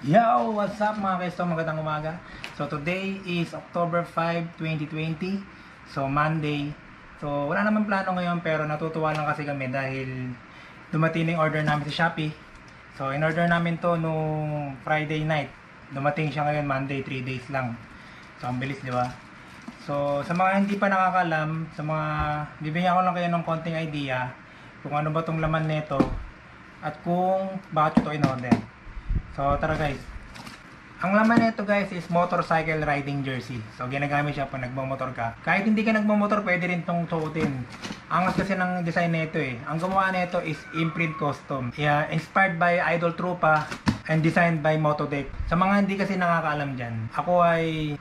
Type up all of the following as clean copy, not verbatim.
Yo! What's up mga kaisto? Magandang umaga. So today is October 5, 2020. So Monday. So wala naman plano ngayon pero natutuwa lang kasi kami dahil dumating yung order namin sa Shopee. So in-order namin to nung Friday night. Dumating siya ngayon Monday, 3 days lang. So ang bilis, di ba? So sa mga hindi pa nakakalam, sa mga bibigyan ko lang kayo ng konting idea kung ano ba tong laman nito at kung bakit ito in-order. So tara guys. Ang laman nito guys is motorcycle riding jersey. So ginagamit siya pag nagmamotor ka. Kahit hindi ka nagmamotor, pwede rin itong suotin. Angas kasi ng design nito eh. Ang gumawa nito is Imprint Custom. Yeah, inspired by Idol Trupa and designed by Motodeck. Sa mga hindi kasi nakakaalam dyan, ako ay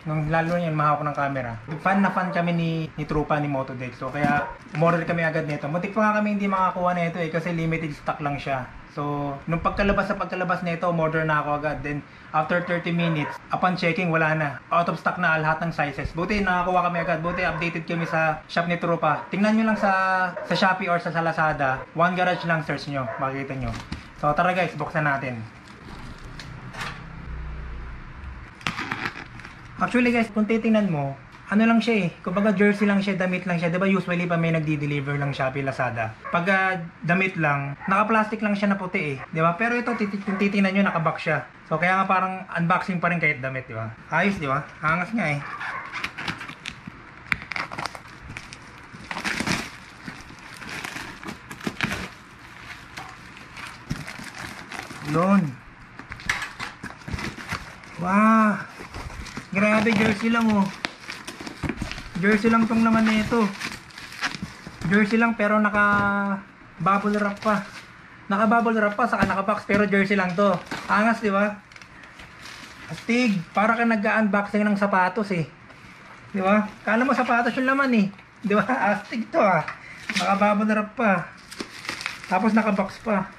nung lalo na yun, mahawak ng camera. Fan na fan kami ni Trupa, ni Motodeck. So kaya umorder kami agad nito. Muntik pa nga kami hindi makakuha nito eh kasi limited stock lang siya. So, nung pagkalabas nito, umorder na ako agad. Then, after 30 minutes, upon checking, wala na. Out of stock na lahat ng sizes. Buti, nakakuha kami agad. Buti, updated kami sa shop ni Trupa. Tingnan nyo lang sa Shopee or sa Lazada. One Garage lang search nyo. Makikita nyo. So, tara guys, buksan natin. Actually guys, kung titingnan mo, ano lang siya eh, kumbaga jersey lang siya, damit lang siya. Diba usually pa may nagdi-deliver lang Shopee, Lazada. Pag damit lang, naka-plastic lang siya na puti eh. Diba? Pero ito, titingnan nyo, naka-box siya. So kaya nga parang unboxing pa rin kahit damit, diba? Ayos, diba? Hangas nga eh. Doon. Wow! Grabe, jersey lang oh. Jersey lang tong laman nito. Jersey lang pero naka bubble wrap pa. Naka bubble wrap pa saka naka box pero jersey lang to. Angas, di ba? Astig, para ka nag-unboxing ng sapatos eh. Di ba? Kala mo sapatos yung laman eh. Di ba? Astig to ah. Naka bubble wrap pa. Tapos naka box pa.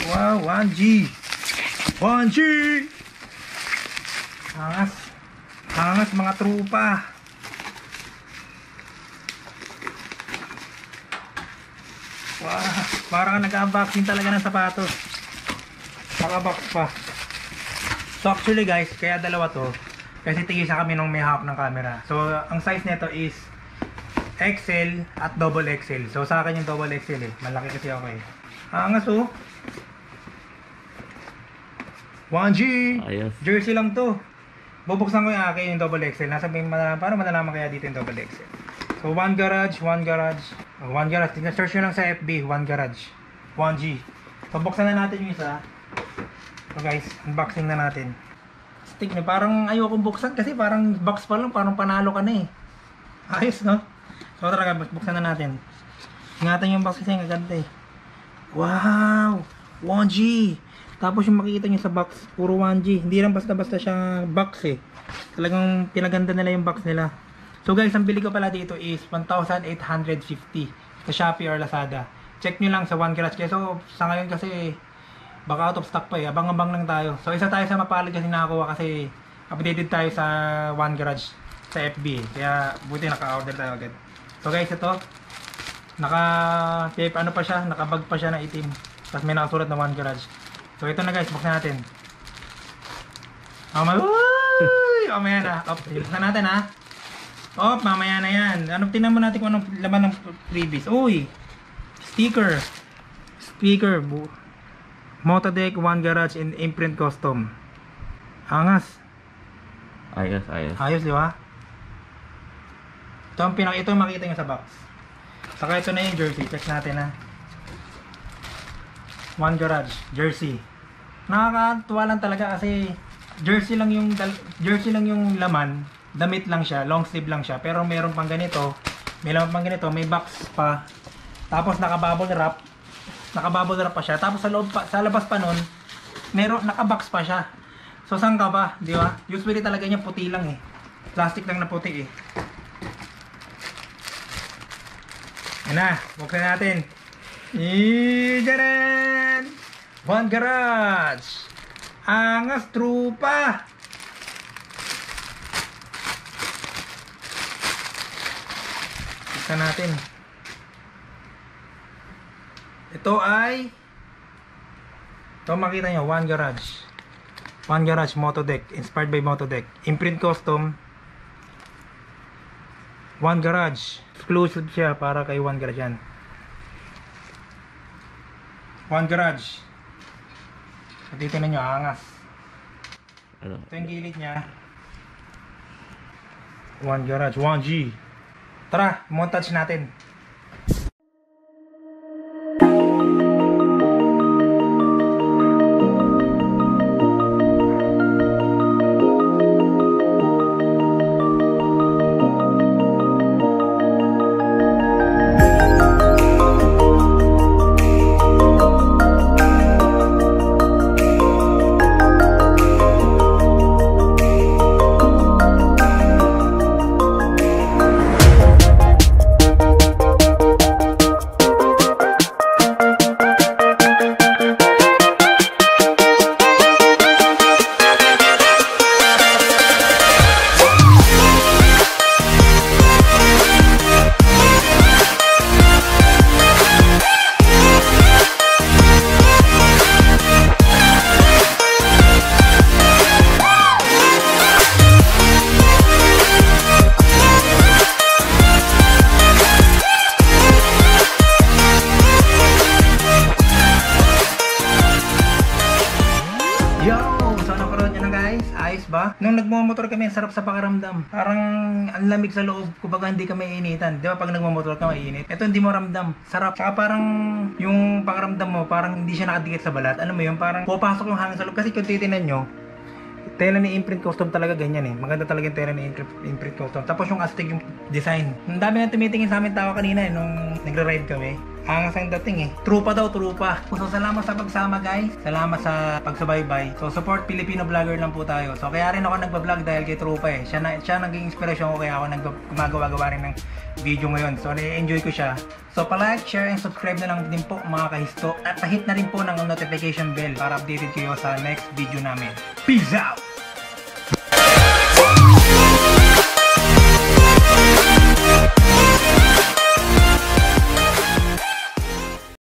Wow, 1G. 1G! Hangas. Hangas mga trupa. Wow. Parang nag-unboxing talaga ng sapatos. Naka-box pa. So actually guys, kaya dalawa to. Kasi tigisa kami nung may hawak ng camera. So ang size nito is XL at double XL. So sa akin yung double XL eh. Malaki kasi ako eh. Hangas oh. 1G! Ayos. Jersey lang to. Bubuksan ko yung akin yung double XL. Nasa para malalaman kaya dito yung double XL. So 1 garage, 1 garage. 1 garage. Search nyo lang sa FB, 1 garage. 1G. So buksan na natin yung isa. So guys, unboxing na natin. Stick na parang ayokong buksan kasi parang box pa lang, parang panalo ka na eh. Ayos no? So talaga, buksan na natin. Ingatan yung box kasi ang gaganda eh. Wow! 1G! Tapos yung makikita nyo sa box, puro 1G. Hindi lang basta-basta siya box eh. Talagang pinaganda nila yung box nila. So guys, ang bili ko pala dito is 1,850 sa Shopee or Lazada. Check nyo lang sa 1 Garage. So sa ngayon kasi baka out of stock pa eh. Abang-abang lang tayo. So isa tayo sa mapalad kasi nakakuha kasi updated tayo sa 1 Garage sa FB. Kaya buti naka-order tayo agad. So guys, ito naka-tape ano pa siya, naka-bag pa siya na itim. Tapos may nakasulat na 1 Garage. So ito na guys, buksan natin. Mamaya na. Buksan natin ha. Mamaya na yan. Tingnan mo natin kung anong laman ng previous. Uy! Sticker. Speaker. Motodeck, 1 Garage, and Imprint Custom. Angas. Ayos, ayos. Ayos, di ba? Ito yung makita nyo sa box. Saka ito na yung jersey. Check natin ha. 1 Garage, jersey. Nakakatuwa lang talaga kasi jersey lang yung laman, damit lang siya, long sleeve lang siya, pero meron pang ganito, may box pa. Tapos naka-bubble wrap pa siya. Tapos sa labas pa nun, naka-box pa siya. So saan ka ba, di ba? Usually talaga niya puti lang eh. Plastic lang na puti eh. Yan na, buksan natin. Ijaran! 1 Garage! Angas trupa! Buksan natin. Ito ay, ito makita nyo, One Garage. One Garage Motodeck, inspired by Motodeck. Imprint custom. One Garage. Exclusive siya para kay One Garage yan. One Garage. So, titignan nyo, angas. Ano? Ito yung gilid niya. One Garage, 1G. Tara, montage natin. Yo! So naparoon nyo na guys, ayos ba? Nung nagmamotor kami, ang sarap sa pakiramdam. Parang ang lamig sa loob, kumbaga hindi ka maiinitan. Di ba pag nagmamotor ka mainit? Ito hindi mo ramdam, sarap. Saka parang yung pakiramdam mo, parang hindi siya nakadikit sa balat. Ano mo yun, parang pupasok yung hangin sa loob. Kasi kung titinan nyo, tela ni Imprint Custom talaga ganyan eh. Maganda talaga yung tela ni Imprint Custom. Tapos yung astig yung design. Ang dami na tumitingin sa amin tao kanina eh, nung nagra-ride kami. Angas ang dating eh. Trupa daw, trupa. So salamat sa pagsama guys. Salamat sa pagsubaybay. So support Filipino vlogger lang po tayo. So kaya rin ako nagba-vlog dahil kay trupa eh. Siya naging inspirasyon ko kaya ako gumagawa rin ng video ngayon. So na-enjoy ko siya. So pa-like, share, and subscribe na lang din po mga kahisto. At pa-hit na rin po ng notification bell para updated kayo sa next video namin. Peace out!